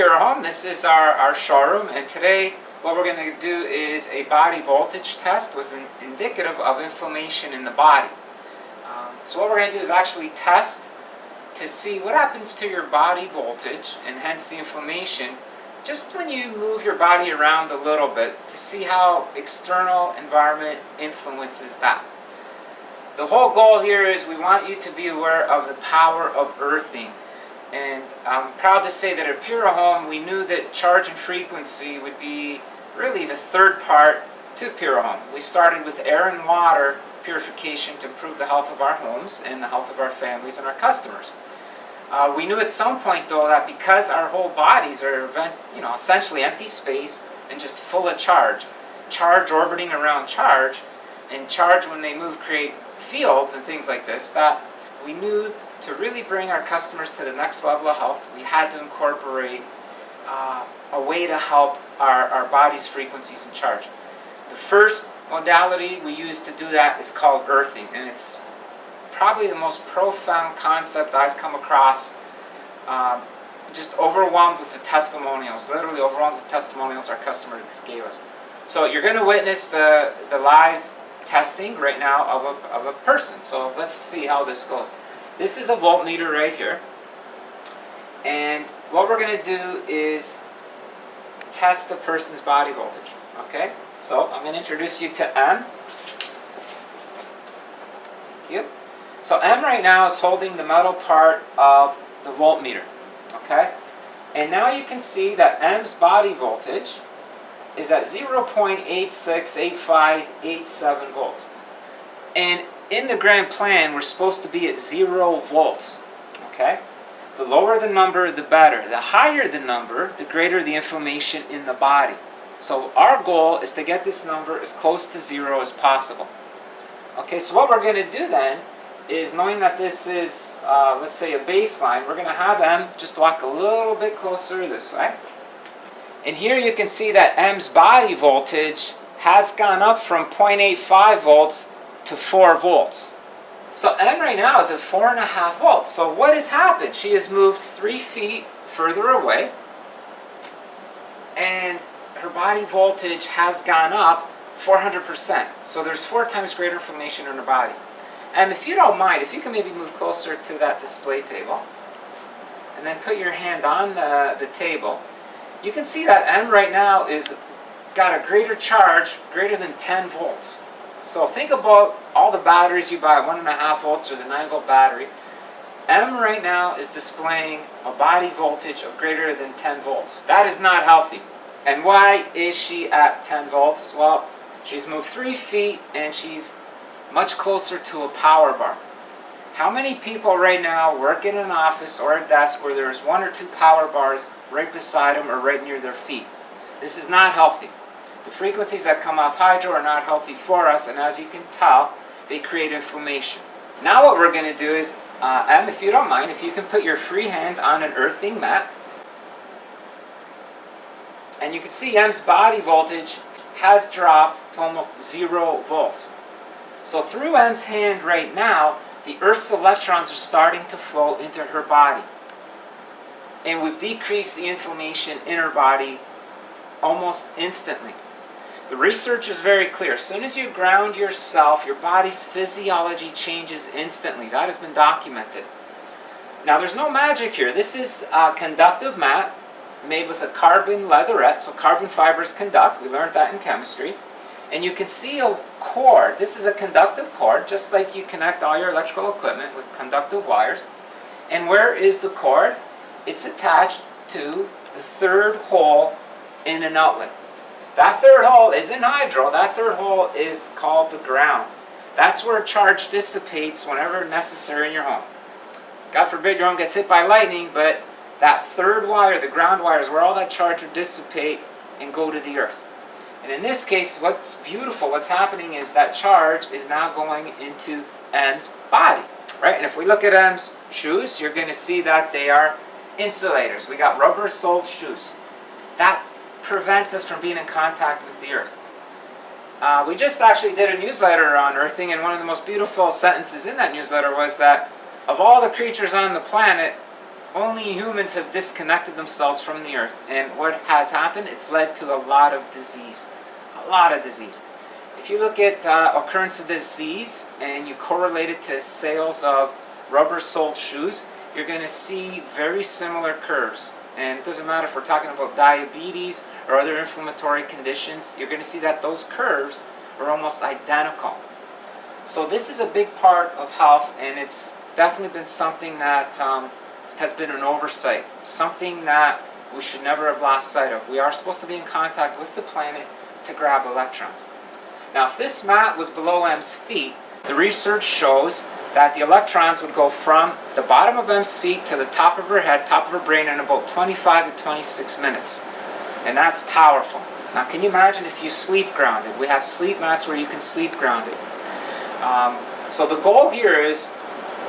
Purahome. This is our showroom, and today what we're going to do is a body voltage test was indicative of inflammation in the body. So what we're going to do is actually test to see what happens to your body voltage and hence the inflammation just when you move your body around a little bit to see how external environment influences that. The whole goal here is we want you to be aware of the power of earthing. And I'm proud to say that at Purahome we knew that charge and frequency would be really the third part to Purahome. We started with air and water purification to improve the health of our homes and the health of our families and our customers. We knew at some point though that because our whole bodies are essentially empty space and just full of charge orbiting around charge, and charge when they move create fields and things like this, that we knew to really bring our customers to the next level of health, we had to incorporate a way to help our body's frequencies and charge. The first modality we use to do that is called earthing, and it's probably the most profound concept I've come across. Just overwhelmed with the testimonials, literally overwhelmed with testimonials our customers gave us. So you're going to witness the live testing right now of a person. So let's see how this goes. This is a voltmeter right here, and what we're going to do is test the person's body voltage. Okay, so I'm going to introduce you to M. Thank you. So M right now is holding the metal part of the voltmeter. Okay, and now you can see that M's body voltage is at 0.868587 volts. And in the grand plan, we're supposed to be at 0 volts. Okay? The lower the number, the better. The higher the number, the greater the inflammation in the body. So our goal is to get this number as close to 0 as possible. Okay, so what we're going to do then is, knowing that this is, let's say, a baseline, we're going to have M just walk a little bit closer this way. And here you can see that M's body voltage has gone up from 0.85 volts to 4 volts. So M right now is at 4.5 volts. So what has happened? She has moved 3 feet further away, and her body voltage has gone up 400%. So there's 4 times greater inflammation in her body. And if you don't mind, if you can maybe move closer to that display table, and then put your hand on the table, you can see that M right now is got a greater charge, greater than 10 volts. So think about all the batteries you buy, 1.5 volts or the 9-volt battery. M right now is displaying a body voltage of greater than 10 volts. That is not healthy. And why is she at 10 volts? Well, she's moved 3 feet and she's much closer to a power bar. How many people right now work in an office or a desk where there's 1 or 2 power bars right beside them or right near their feet? This is not healthy. The frequencies that come off hydro are not healthy for us, and as you can tell, they create inflammation. Now what we're going to do is, M, if you don't mind, if you can put your free hand on an earthing mat, and you can see M's body voltage has dropped to almost 0 volts. So through M's hand right now, the Earth's electrons are starting to flow into her body. And we've decreased the inflammation in her body almost instantly. The research is very clear. As soon as you ground yourself, your body's physiology changes instantly. That has been documented. Now there's no magic here. This is a conductive mat made with a carbon leatherette, so carbon fibers conduct. We learned that in chemistry. And you can see a cord. This is a conductive cord, just like you connect all your electrical equipment with conductive wires. And where is the cord? It's attached to the third hole in an outlet. That third hole is in hydro. That third hole is called the ground. That's where charge dissipates whenever necessary in your home. God forbid your home gets hit by lightning, but that third wire, the ground wire, is where all that charge will dissipate and go to the earth. And in this case, what's beautiful, what's happening is that charge is now going into M's body, right? And if we look at M's shoes, you're going to see that they are insulators. We got rubber-soled shoes. That prevents us from being in contact with the earth. We just actually did a newsletter on earthing, and one of the most beautiful sentences in that newsletter was that of all the creatures on the planet, only humans have disconnected themselves from the earth. And what has happened? It's led to a lot of disease. A lot of disease. If you look at occurrence of disease and you correlate it to sales of rubber-soled shoes, you're going to see very similar curves. And it doesn't matter if we're talking about diabetes or other inflammatory conditions, you're going to see that those curves are almost identical. So this is a big part of health, and it's definitely been something that has been an oversight, something that we should never have lost sight of. We are supposed to be in contact with the planet to grab electrons. Now, if this mat was below M's feet, the research shows that the electrons would go from the bottom of M's feet to the top of her head, top of her brain in about 25 to 26 minutes. And that's powerful. Now, can you imagine if you sleep grounded? We have sleep mats where you can sleep grounded. So the goal here is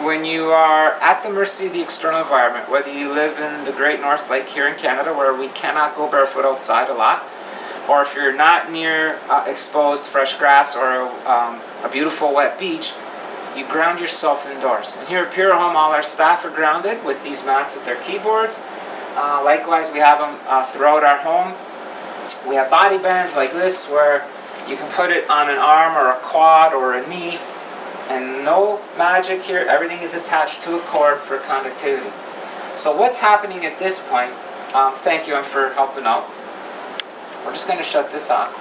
when you are at the mercy of the external environment, whether you live in the Great North Lake here in Canada where we cannot go barefoot outside a lot, or if you're not near exposed fresh grass or a beautiful wet beach, you ground yourself indoors. And here at Purahome, all our staff are grounded with these mats at their keyboards. Likewise, we have them throughout our home. We have body bands like this where you can put it on an arm or a quad or a knee, and no magic here. Everything is attached to a cord for conductivity. So what's happening at this point, thank you for helping out. We're just going to shut this off.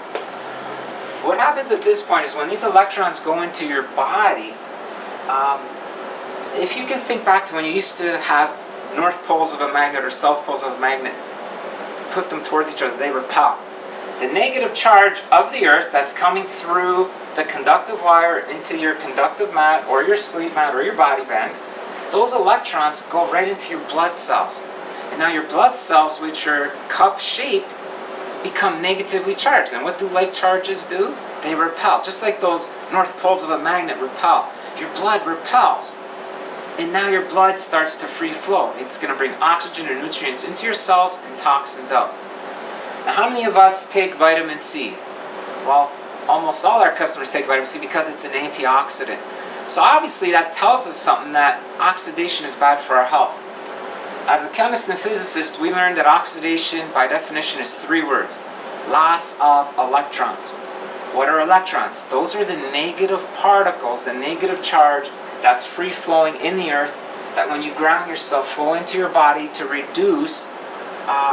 What happens at this point is when these electrons go into your body, if you can think back to when you used to have north poles of a magnet or south poles of a magnet, put them towards each other, they repel. The negative charge of the earth that's coming through the conductive wire into your conductive mat or your sleep mat or your body bands, those electrons go right into your blood cells. And now your blood cells, which are cup-shaped, become negatively charged. And what do like charges do? They repel. Just like those north poles of a magnet repel. Your blood repels. And now your blood starts to free flow. It's going to bring oxygen and nutrients into your cells and toxins out. Now, how many of us take vitamin C? Well, almost all our customers take vitamin C because it's an antioxidant. So obviously that tells us something, that oxidation is bad for our health. As a chemist and physicist, we learned that oxidation, by definition, is 3 words. Loss of electrons. What are electrons? Those are the negative particles, the negative charge that's free-flowing in the earth, that when you ground yourself, flow into your body to reduce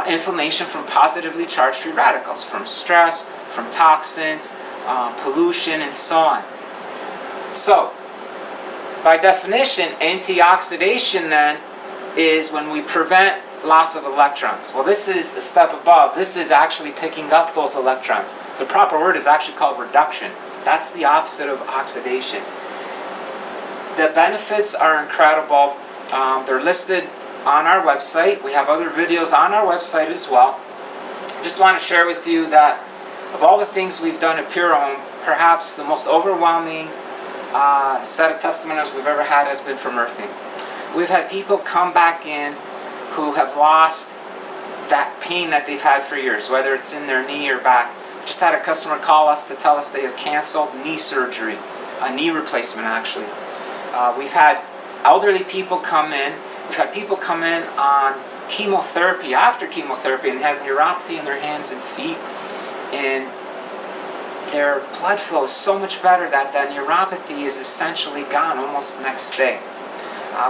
inflammation from positively charged free radicals, from stress, from toxins, pollution, and so on. So, by definition, antioxidation then is when we prevent loss of electrons. Well, this is a step above. This is actually picking up those electrons. The proper word is actually called reduction. That's the opposite of oxidation. The benefits are incredible. They're listed on our website. We have other videos on our website as well. Just want to share with you that of all the things we've done at Purahome, perhaps the most overwhelming set of testimonials we've ever had has been from earthing. We've had people come back in who have lost that pain that they've had for years, whether it's in their knee or back. Just had a customer call us to tell us they have canceled knee surgery, a knee replacement actually. We've had elderly people come in. We've had people come in on chemotherapy, after chemotherapy, and they have neuropathy in their hands and feet, and their blood flow is so much better that the neuropathy is essentially gone almost the next day.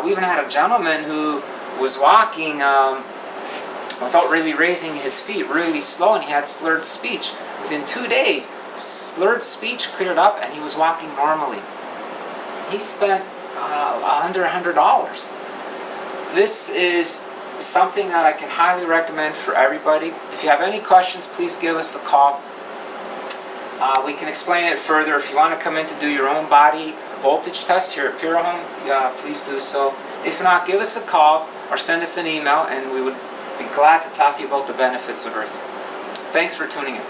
We even had a gentleman who was walking without really raising his feet, really slow, and he had slurred speech. Within 2 days, slurred speech cleared up and he was walking normally. He spent under $100. This is something that I can highly recommend for everybody. If you have any questions, please give us a call. We can explain it further. If you want to come in to do your own body voltage test here at Purahome, please do so. If not, give us a call or send us an email, and we would be glad to talk to you about the benefits of earthing. Thanks for tuning in.